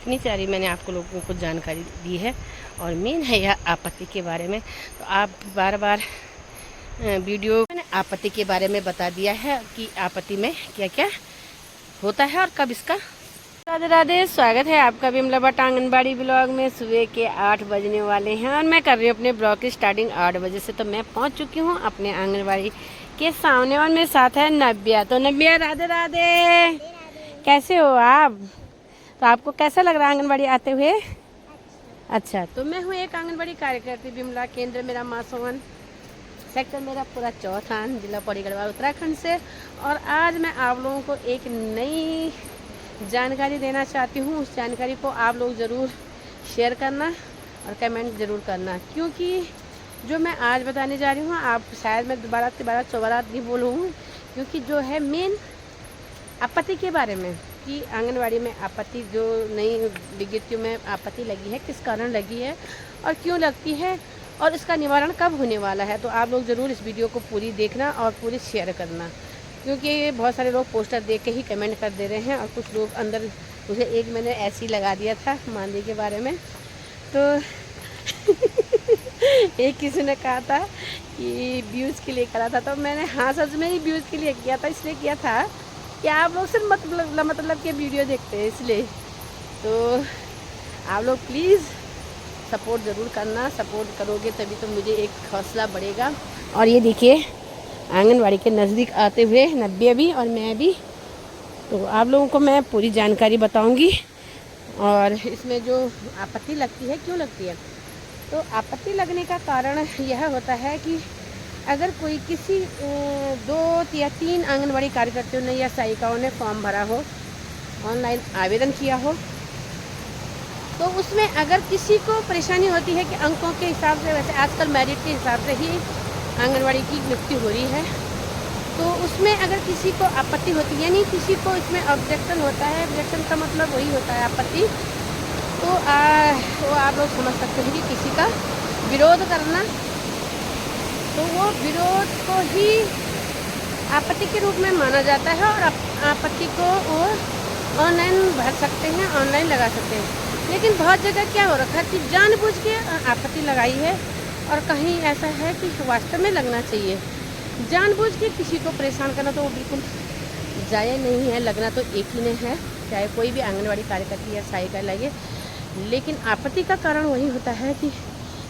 इतनी सारी मैंने आपको लोगों को जानकारी दी है। और मेन है यह आपत्ति के बारे में। तो आप बार बार वीडियो मैंने आपत्ति के बारे में बता दिया है कि आपत्ति में क्या क्या होता है और कब इसका। राधे राधे, स्वागत है आपका विमला भट्ट आंगनबाड़ी ब्लॉग में। सुबह के 8 बजने वाले हैं और मैं कर रही हूँ अपने ब्लॉग की स्टार्टिंग 8 बजे से। तो मैं पहुँच चुकी हूँ अपने आंगनबाड़ी के सामने और मेरे साथ है नव्या। तो नव्या राधे राधे, कैसे हो आप? तो आपको कैसा लग रहा है आंगनबाड़ी आते हुए? अच्छा, तो मैं हूँ एक आंगनबाड़ी कार्यकर्ती विमला केंद्र मेरा मासोवन, सेक्टर मेरा पूरा चौथान, जिला पौड़ी गढ़वाल उत्तराखंड से। और आज मैं आप लोगों को एक नई जानकारी देना चाहती हूँ। उस जानकारी को आप लोग ज़रूर शेयर करना और कमेंट ज़रूर करना, क्योंकि जो मैं आज बताने जा रही हूँ आप शायद मैं दोबारा चौबारा नहीं बोलूँ, क्योंकि जो है मेन आपत्ति के बारे में कि आंगनवाड़ी में आपत्ति जो नई विज्ञप्तियों में आपत्ति लगी है, किस कारण लगी है और क्यों लगती है और इसका निवारण कब होने वाला है। तो आप लोग ज़रूर इस वीडियो को पूरी देखना और पूरी शेयर करना, क्योंकि बहुत सारे लोग पोस्टर देख के ही कमेंट कर दे रहे हैं और कुछ लोग अंदर, मुझे एक मैंने ऐसे ही लगा दिया था मानदेय के बारे में। तो एक किसी ने कहा था कि व्यूज़ के लिए करा था, तो मैंने हाँ सच में ही व्यूज़ के लिए किया था। इसलिए किया था कि आप लोग सिर्फ मतलब के वीडियो देखते हैं, इसलिए। तो आप लोग प्लीज़ सपोर्ट ज़रूर करना, सपोर्ट करोगे तभी तो मुझे एक हौसला बढ़ेगा। और ये देखिए आंगनवाड़ी के नज़दीक आते हुए नव्या भी और मैं भी, तो आप लोगों को मैं पूरी जानकारी बताऊंगी। और इसमें जो आपत्ति लगती है क्यों लगती है, तो आपत्ति लगने का कारण यह होता है कि अगर कोई किसी 2 या 3 आंगनवाड़ी कार्यकर्ताओं ने या सहायिकाओं ने फॉर्म भरा हो, ऑनलाइन आवेदन किया हो, तो उसमें अगर किसी को परेशानी होती है कि अंकों के हिसाब से, वैसे आजकल मेरिट के हिसाब से ही आंगनवाड़ी की नियुक्ति हो रही है, तो उसमें अगर किसी को आपत्ति होती है, यानी किसी को इसमें ऑब्जेक्शन होता है, ऑब्जेक्शन का मतलब वही होता है आपत्ति, तो वो आप लोग समझ सकते हैं कि किसी का विरोध करना, तो वो विरोध को ही आपत्ति के रूप में माना जाता है। और आपत्ति को वो ऑनलाइन भर सकते हैं, ऑनलाइन लगा सकते हैं। लेकिन बहुत जगह क्या हो रखा है कि जानबूझ के आपत्ति लगाई है, और कहीं ऐसा है कि वास्तव में लगना चाहिए। जानबूझ के किसी को परेशान करना तो वो बिल्कुल जायज़ नहीं है। लगना तो एक ही ने है, चाहे कोई भी आंगनवाड़ी कार्यकर्ता या सहायिका लगे। लेकिन आपत्ति का कारण वही होता है कि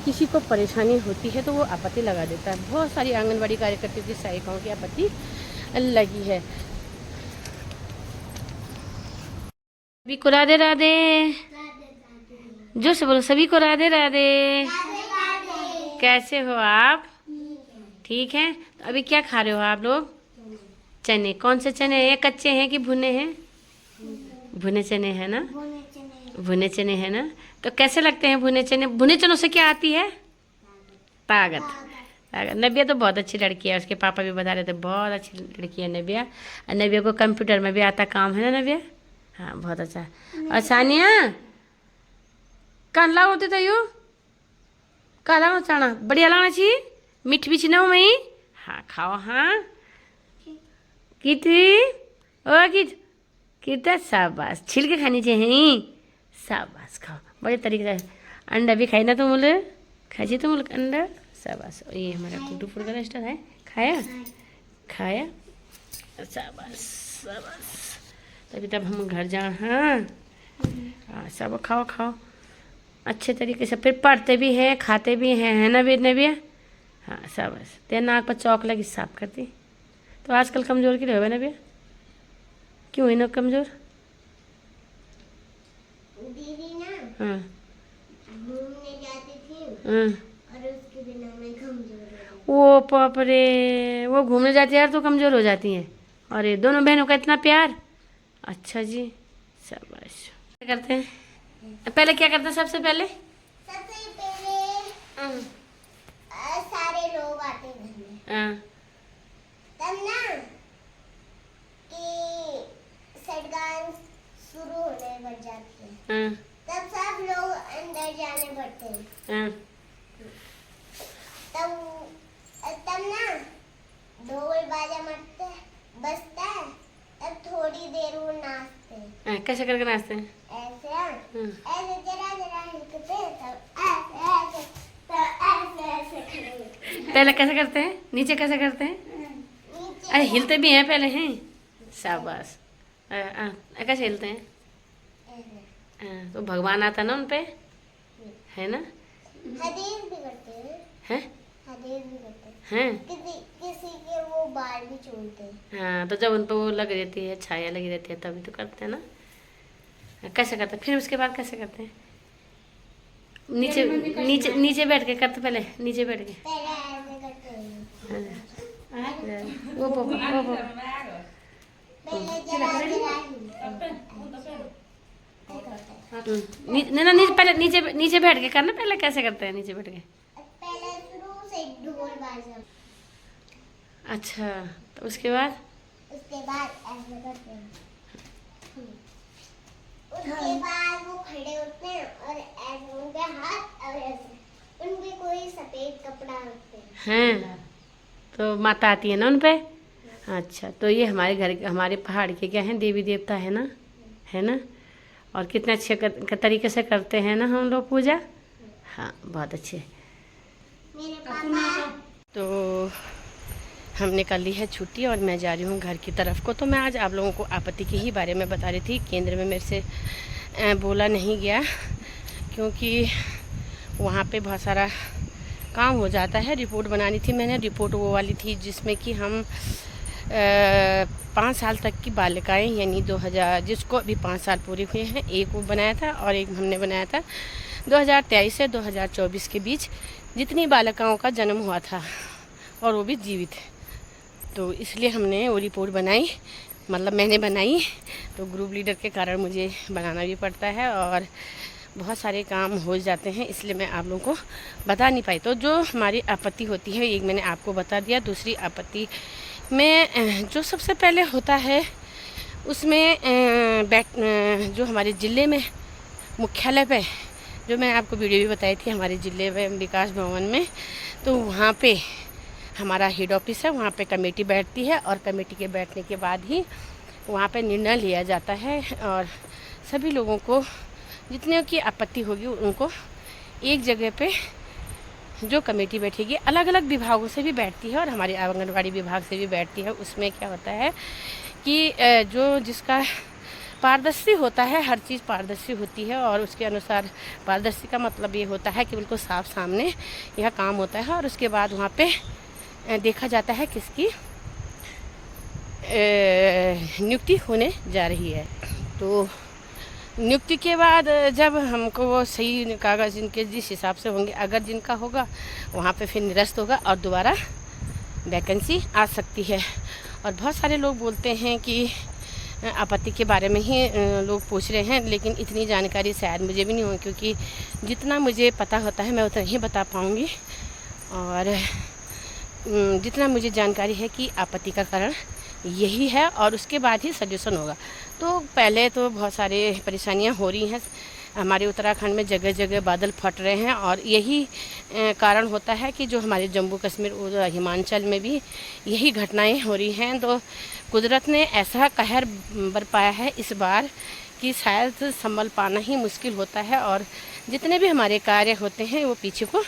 किसी को परेशानी होती है तो वो आपत्ति लगा देता है। बहुत सारी आंगनवाड़ी कार्यकर्ताओं की, सहायिकाओं की आपत्ति लगी है। सभी को राधे राधे, जो से बोलो सभी को राधे राधे। कैसे हो आप? ठीक है। तो अभी क्या खा रहे हो आप लोग? चने। कौन से चने हैं? कच्चे हैं कि भुने हैं? भुने चने हैं ना? भुने चने हैं ना? तो कैसे लगते हैं भुने चने? भुने चनों से क्या आती है? ताकत। ताकत। नव्या तो बहुत अच्छी लड़की है, उसके पापा भी बता रहे थे बहुत अच्छी लड़की है नव्या। और नव्या को कंप्यूटर में भी आता काम है ना नव्या? हाँ बहुत अच्छा। और सानिया कान लाओ होते थे यू का लाओ चाना बढ़िया लाना चाहिए, मीठ भी चिना मई। हाँ खाओ। हाँ कितनी ओ कितना शाबाश, छिल के खानी चाहिए। शाबाश खाओ बड़े तरीके से। अंडा भी खाई ना तुम बोले, खाई तुम बोले अंडा। शाबाश। ये हमारा गुड्डू फुल स्टार है, खाया खाया। शाबाश शाबाश। तभी तब हम घर जाए। हाँ हाँ सब खाओ खाओ अच्छे तरीके से। फिर पढ़ते भी हैं खाते भी हैं, है ना बेद ने भी? हाँ शाबाश। तेरे नाक पर चौक लगी साफ करती। तो आजकल कमज़ोर की रहे ना भैया? क्यों हुई ना कमज़ोर? दीदी ना हाँ घूमने जाती थी हाँ। और उसके बिना मैं कमजोर हो गई। वो बाप रे, वो घूमने जाती है यार तो कमज़ोर हो जाती हैं। और ये दोनों बहनों का इतना प्यार। अच्छा जी शाबाश। क्या करते हैं पहले, क्या करते हैं सबसे पहले? सबसे पहले सारे लोग आते घर में, हाँ तब ना कि सटगान शुरू होने लग जाती है, हाँ तब सब लोग अंदर जाने पड़ते हैं। हाँ। तब ना ढोल बाजा बजता है, तब थोड़ी देर वो नाचते हैं। हाँ, कैसे करके नाचते हैं? ऐसे ऐसे जरा जरा हिलते हैं, तब ऐसे तो ऐसे ऐसे खड़े होते हैं। पहले कैसे करते हैं, नीचे कैसे करते हैं? नीचे अरे हिलते भी हैं पहले हैं। शाबाश। कैसे हिलते हैं? ऐसे। तो भगवान आता ना उन पे, है ना? हदीस भी करते हैं। हैं? हदीस भी करते हैं। हैं? किसी के वो बाल भी छोड़ते हैं। हाँ, तो जब उन पे वो लग रहती है, छाया लगी रहती है, तभी तो करते हैं ना। कैसे करते हैं? फिर उसके बाद कैसे करते हैं? नीचे नीचे नीचे बैठ के करते, पहले नीचे बैठ के। पहले ऐसे करते हैं। वो पहले जरा जरा हिलते हैं। नहीं ना, नीचे पहले नीचे बैठ के करना। पहले कैसे करते हैं नीचे बैठ के? पहले शुरू से ढोल बाजा, अच्छा, तो उसके बाद उसके बाद ऐसे करते हैं। उसके बाद वो खड़े होते हैं और ऐसे उनके हाथ और ऐसे उन पे कोई सफेद कपड़ा रखते हैं। हैं, तो माता आती है ना उन पे। अच्छा, तो ये हमारे घर, हमारे पहाड़ के क्या हैं, देवी देवता है ना, है ना। और कितने अच्छे तरीके से करते हैं ना हम लोग पूजा। हाँ, बहुत अच्छे। मेरे पापा तो हमने कर ली है छुट्टी और मैं जा रही हूँ घर की तरफ को। तो मैं आज आप लोगों को आपत्ति के ही बारे में बता रही थी। केंद्र में मेरे से बोला नहीं गया क्योंकि वहाँ पे बहुत सारा काम हो जाता है। रिपोर्ट बनानी थी मैंने, रिपोर्ट वो वाली थी जिसमें कि हम 5 साल तक की बालिकाएं, यानी 2000, जिसको अभी 5 साल पूरे हुए हैं, एक वो बनाया था और एक हमने बनाया था 2023 से 2024 के बीच जितनी बालिकाओं का जन्म हुआ था और वो भी जीवित। तो इसलिए हमने वो रिपोर्ट बनाई, मतलब मैंने बनाई। तो ग्रुप लीडर के कारण मुझे बनाना भी पड़ता है और बहुत सारे काम हो जाते हैं, इसलिए मैं आप लोगों को बता नहीं पाई। तो जो हमारी आपत्ति होती है, एक मैंने आपको बता दिया। दूसरी आपत्ति में जो सबसे पहले होता है उसमें जो हमारे ज़िले में मुख्यालय पे, जो मैं आपको वीडियो भी बताई थी, हमारे ज़िले में विकास भवन में, तो वहाँ पे हमारा हेड ऑफिस है, वहाँ पे कमेटी बैठती है और कमेटी के बैठने के बाद ही वहाँ पे निर्णय लिया जाता है और सभी लोगों को, जितने की आपत्ति होगी उनको एक जगह पे जो कमेटी बैठेगी, अलग अलग विभागों से भी बैठती है और हमारे आंगनबाड़ी विभाग से भी बैठती है। उसमें क्या होता है कि जो जिसका पारदर्शी होता है, हर चीज़ पारदर्शी होती है और उसके अनुसार, पारदर्शी का मतलब ये होता है कि बिल्कुल साफ सामने यह काम होता है और उसके बाद वहाँ पे देखा जाता है किसकी नियुक्ति होने जा रही है। तो नियुक्ति के बाद जब हमको वो सही कागज़ जिनके जिस हिसाब से होंगे, अगर जिनका होगा वहाँ पे फिर निरस्त होगा और दोबारा वैकेंसी आ सकती है। और बहुत सारे लोग बोलते हैं कि आपत्ति के बारे में ही लोग पूछ रहे हैं, लेकिन इतनी जानकारी शायद मुझे भी नहीं हो, क्योंकि जितना मुझे पता होता है मैं उतना ही बता पाऊँगी। और जितना मुझे जानकारी है कि आपत्ति का कारण यही है और उसके बाद ही सजेशन होगा। तो पहले तो बहुत सारे परेशानियां हो रही हैं हमारे उत्तराखंड में, जगह जगह बादल फट रहे हैं और यही कारण होता है कि जो हमारे जम्मू कश्मीर और हिमाचल में भी यही घटनाएं हो रही हैं। तो कुदरत ने ऐसा कहर बरपाया है इस बार कि शायद संभल पाना ही मुश्किल होता है और जितने भी हमारे कार्य होते हैं वो पीछे को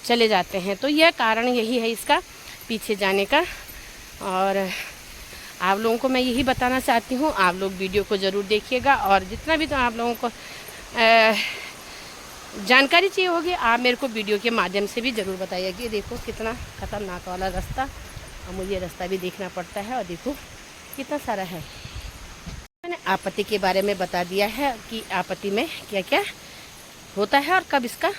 चले जाते हैं। तो यह कारण यही है इसका पीछे जाने का। और आप लोगों को मैं यही बताना चाहती हूँ, आप लोग वीडियो को ज़रूर देखिएगा और जितना भी तो आप लोगों को जानकारी चाहिए होगी आप मेरे को वीडियो के माध्यम से भी ज़रूर बताइए। कि देखो कितना ख़तरनाक वाला रास्ता, और मुझे रास्ता भी देखना पड़ता है और देखो कितना सारा है। मैंने आपत्ति के बारे में बता दिया है कि आपत्ति में क्या क्या होता है और कब इसका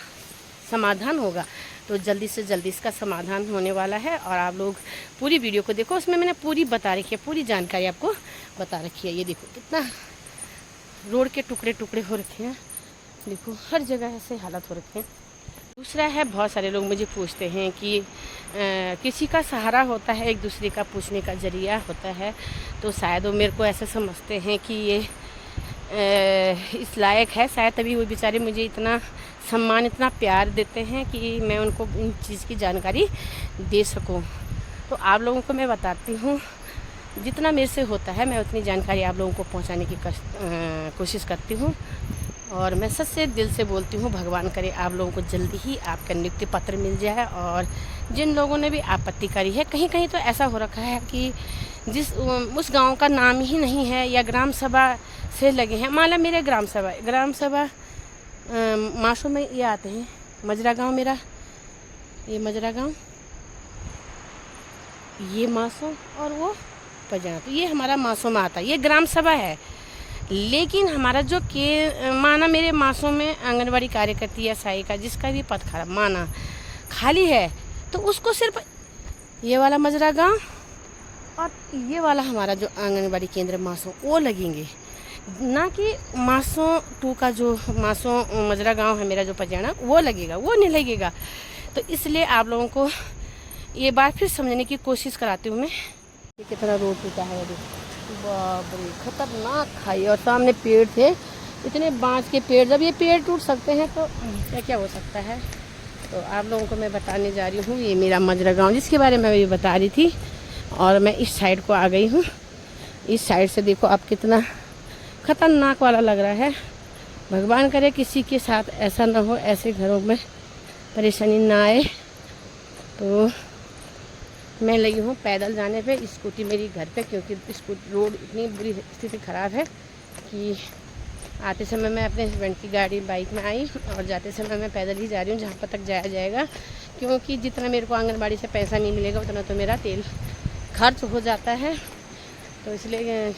समाधान होगा। तो जल्दी से जल्दी इसका समाधान होने वाला है और आप लोग पूरी वीडियो को देखो, उसमें मैंने पूरी बता रखी है, पूरी जानकारी आपको बता रखी है। ये देखो कितना रोड के टुकड़े टुकड़े हो रखे हैं, देखो हर जगह ऐसे हालत हो रखे हैं। दूसरा है, बहुत सारे लोग मुझे पूछते हैं कि किसी का सहारा होता है, एक दूसरे का पूछने का जरिया होता है। तो शायद वो मेरे को ऐसे समझते हैं कि ये इस लायक है, शायद तभी वो बेचारे मुझे इतना सम्मान, इतना प्यार देते हैं कि मैं उनको इन चीज़ की जानकारी दे सकूं। तो आप लोगों को मैं बताती हूँ, जितना मेरे से होता है मैं उतनी जानकारी आप लोगों को पहुंचाने की कोशिश करती हूँ। और मैं सच से दिल से बोलती हूँ, भगवान करे आप लोगों को जल्दी ही आपका नियुक्ति पत्र मिल जाए। और जिन लोगों ने भी आपत्ति करी है, कहीं कहीं तो ऐसा हो रखा है कि उस गांव का नाम ही नहीं है या ग्राम सभा से लगे हैं। मान लो मेरे ग्राम सभा मासों में ये आते हैं, मजरा गांव मेरा, ये मजरा गांव, ये मासों और वो पजना, तो ये हमारा मासों में आता है, ये ग्राम सभा है। लेकिन हमारा जो के माना मेरे मासों में आंगनबाड़ी कार्यकर्ती या सहायिका जिसका भी पद माना खाली है, तो उसको सिर्फ ये वाला मजरा गांव और ये वाला हमारा जो आंगनबाड़ी केंद्र मासों वो लगेंगे, ना कि मासों 2 का जो मासों मजरा गांव है मेरा जो पजाना वो लगेगा, वो नहीं लगेगा। तो इसलिए आप लोगों को ये बात फिर समझने की कोशिश कराती हूँ मैं। ये कितना रोड टूटा है, अभी बाप रे खतरनाक खाई, और सामने पेड़ थे इतने बांस के पेड़, जब ये पेड़ टूट सकते हैं तो क्या क्या हो सकता है। तो आप लोगों को मैं बताने जा रही हूँ, ये मेरा मजरा गाँव जिसके बारे में मैं बता रही थी। और मैं इस साइड को आ गई हूँ, इस साइड से देखो आप कितना खतरनाक वाला लग रहा है। भगवान करे किसी के साथ ऐसा ना हो, ऐसे घरों में परेशानी ना आए। तो मैं लगी हूँ पैदल जाने पे, स्कूटी मेरी घर पे, क्योंकि रोड इतनी बुरी स्थिति ख़राब है कि आते समय मैं अपने हस्बैंड की गाड़ी बाइक में आई और जाते समय मैं पैदल ही जा रही हूँ जहाँ पर तक जाया जाएगा। क्योंकि जितना मेरे को आंगनबाड़ी से पैसा नहीं मिलेगा उतना तो मेरा तेल खर्च हो जाता है। तो इसलिए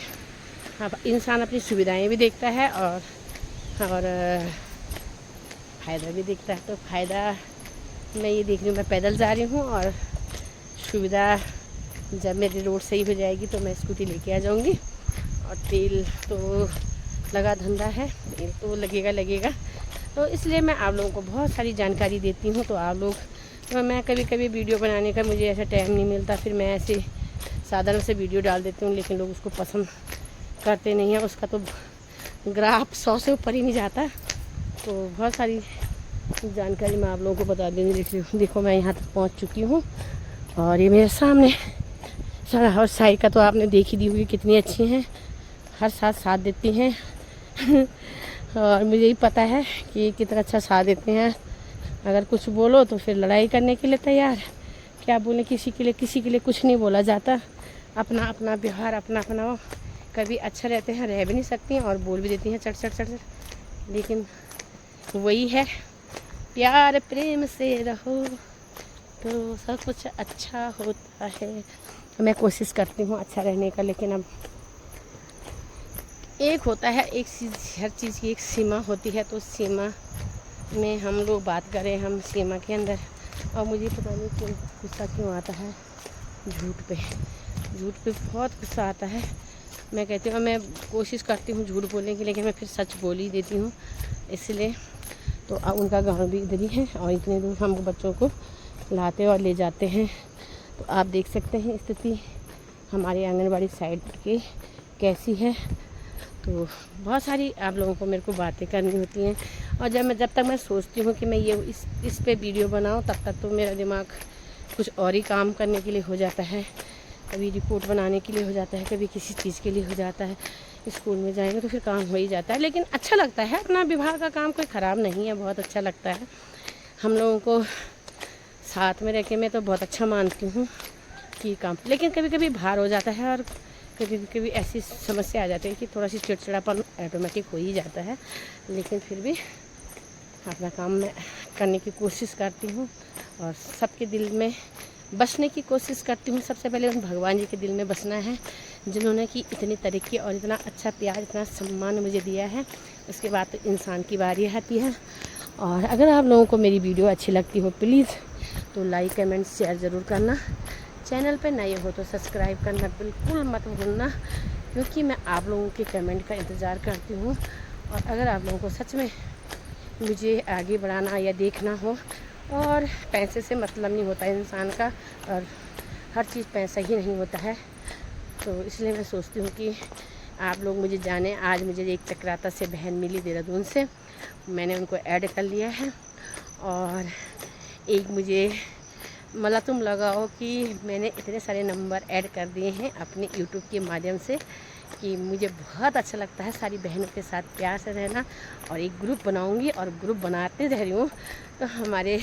इंसान अपनी सुविधाएं भी देखता है और फ़ायदा भी देखता है। तो फ़ायदा मैं ये देख रही हूँ, मैं पैदल जा रही हूँ, और सुविधा जब मेरी रोड सही हो जाएगी तो मैं स्कूटी लेके आ जाऊँगी। और तेल तो लगा धंधा है, तेल तो लगेगा। तो इसलिए मैं आप लोगों को बहुत सारी जानकारी देती हूँ। तो आप लोग, तो मैं कभी कभी वीडियो बनाने का मुझे ऐसा टाइम नहीं मिलता, फिर मैं ऐसे साधारण से वीडियो डाल देती हूँ, लेकिन लोग उसको पसंद करते नहीं हैं, उसका तो ग्राफ 100 से ऊपर ही नहीं जाता। तो बहुत सारी जानकारी मैं आप लोगों को बता देंगी। देखो मैं यहाँ तक पहुँच चुकी हूँ और ये मेरे सामने और सहायिका तो आपने देखी दी हुई कितनी अच्छी हैं, हर साथ देती हैं और मुझे ही पता है कि कितना अच्छा साथ देते हैं। अगर कुछ बोलो तो फिर लड़ाई करने के लिए तैयार, क्या बोले, किसी के लिए कुछ नहीं बोला जाता। अपना अपना व्यवहार अपना अपना, कभी अच्छा रहते हैं, रह भी नहीं सकती हैं और बोल भी देती हैं चट। लेकिन वही है, प्यार प्रेम से रहो तो सब कुछ अच्छा होता है। तो मैं कोशिश करती हूँ अच्छा रहने का, लेकिन अब एक होता है, एक चीज़, हर चीज़ की एक सीमा होती है। तो सीमा में हम लोग बात करें, हम सीमा के अंदर। और मुझे पता नहीं क्यों गुस्सा क्यों आता है, झूठ पे बहुत गुस्सा आता है। मैं कहती हूँ, मैं कोशिश करती हूँ झूठ बोलने की, लेकिन मैं फिर सच बोल ही देती हूँ। इसलिए तो उनका गाँव भी इधर ही है और इतने दूर हम बच्चों को लाते और ले जाते हैं। तो आप देख सकते हैं स्थिति हमारी आंगनबाड़ी साइड की कैसी है। तो बहुत सारी आप लोगों को मेरे को बातें करनी होती हैं, और जब तक मैं सोचती हूँ कि मैं ये इस पे वीडियो बनाऊँ, तब तक तो मेरा दिमाग कुछ और ही काम करने के लिए हो जाता है। कभी रिपोर्ट बनाने के लिए हो जाता है, कभी किसी चीज़ के लिए हो जाता है। स्कूल में जाएंगे तो फिर काम हो ही जाता है, लेकिन अच्छा लगता है। अपना विभाग का काम कोई ख़राब नहीं है, बहुत अच्छा लगता है। हम लोगों को साथ में रह के मैं तो बहुत अच्छा मानती हूँ कि काम, लेकिन कभी कभी भार हो जाता है और कभी कभी ऐसी समस्या आ जाती है कि थोड़ा सी चिड़चिड़ापन ऑटोमेटिक हो ही जाता है। लेकिन फिर भी अपना काम मैं करने की कोशिश करती हूँ और सबके दिल में बसने की कोशिश करती हूँ। सबसे पहले उन भगवान जी के दिल में बसना है, जिन्होंने कि इतनी तरक्की और इतना अच्छा प्यार, इतना सम्मान मुझे दिया है। उसके बाद तो इंसान की बारी आती है। और अगर आप लोगों को मेरी वीडियो अच्छी लगती हो, प्लीज़ तो लाइक कमेंट शेयर ज़रूर करना। चैनल पे नए हो तो सब्सक्राइब करना बिल्कुल मत भूलना, क्योंकि मैं आप लोगों के कमेंट का इंतज़ार करती हूँ। और अगर आप लोगों को सच में मुझे आगे बढ़ाना या देखना हो, और पैसे से मतलब नहीं होता इंसान का, और हर चीज़ पैसा ही नहीं होता है। तो इसलिए मैं सोचती हूँ कि आप लोग मुझे जाने। आज मुझे एक चक्राता से बहन मिली देहरादून से, मैंने उनको ऐड कर लिया है। और एक मुझे मतलब तुम लगाओ कि मैंने इतने सारे नंबर ऐड कर दिए हैं अपने यूट्यूब के माध्यम से कि मुझे बहुत अच्छा लगता है सारी बहनों के साथ प्यार से रहना। और एक ग्रुप बनाऊंगी और ग्रुप बनाते रह रही हूँ। तो हमारे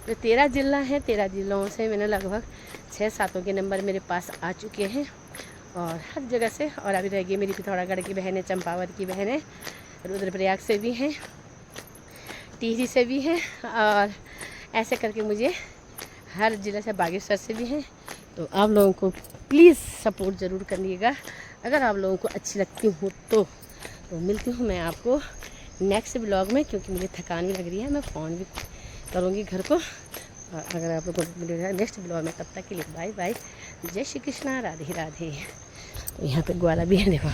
जो 13 ज़िला हैं, 13 ज़िलों से मैंने लगभग 6-7 के नंबर मेरे पास आ चुके हैं और हर जगह से। और अभी रह गई मेरी पिथौरागढ़ की बहनें, चंपावत की बहनें, रुद्रप्रयाग से भी हैं, टिहरी से भी हैं, और ऐसे करके मुझे हर ज़िले से, बागेश्वर से भी हैं। तो आप लोगों को प्लीज़ सपोर्ट ज़रूर करिएगा अगर आप लोगों को अच्छी लगती हूँ तो मिलती हूँ मैं आपको नेक्स्ट ब्लॉग में, क्योंकि मुझे थकान भी लग रही है। मैं फ़ोन भी करूँगी घर को। और अगर आप लोगों को मिलेगा नेक्स्ट ब्लॉग में, तब तक के लिए बाय बाय। जय श्री कृष्णा, राधे राधे। तो यहाँ पे ग्वाला भी है, देखो।